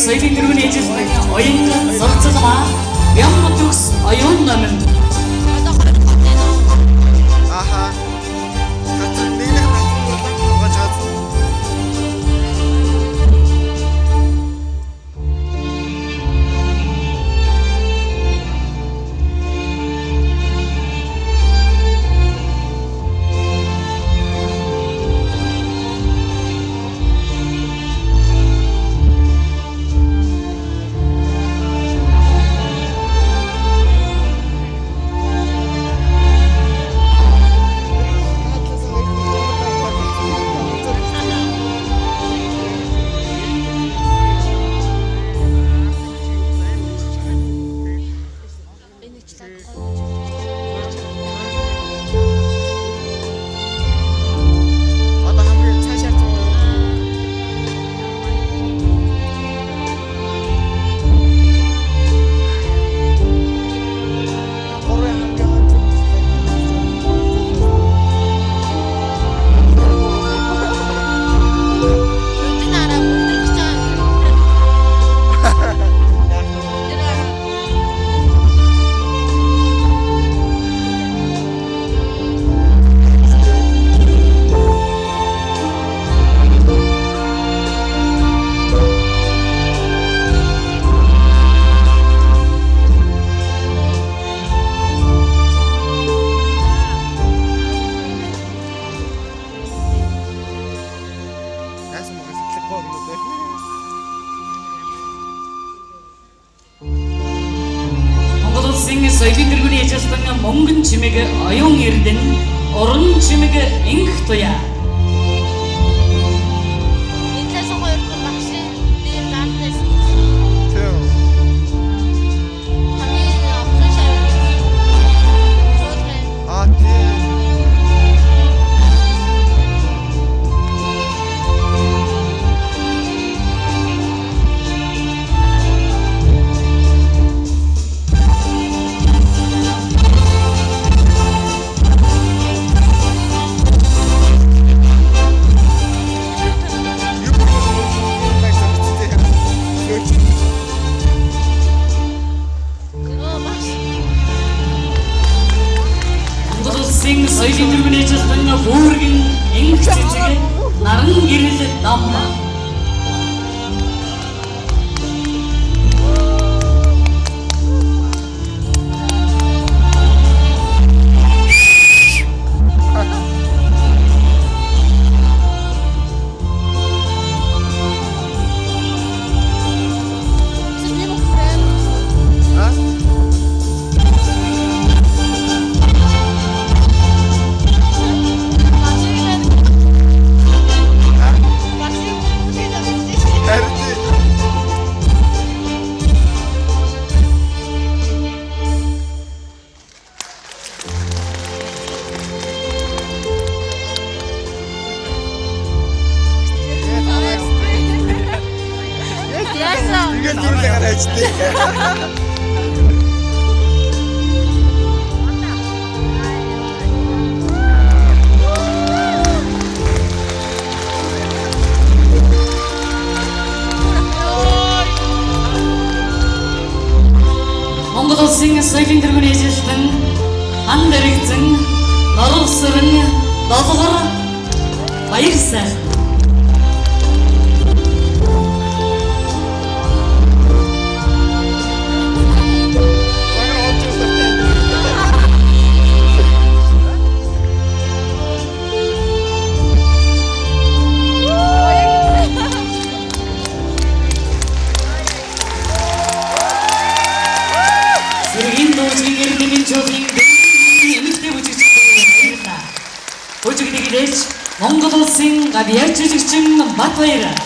соёлын дөрвөн ээжэлтэн оюун зурцалмаа Бямб төгс оюун номин Аха. Хатар нэг хатар гаж. Монгол улсын соёлын дөрвөн ээжэлтэн мөнгөн чимэг оюун эрдэн уран чимэг инх туяа соёлын дөрвөн ээжэлтэн бүргэн инх цэцэг наран гэрэл ном Монгол улсын соёлын дөрвөн ээжэлтэн хан дэрэгзэн норовсран долгор баяр сайхан Монгол улсын гавьяа жүжигчин Батбаяр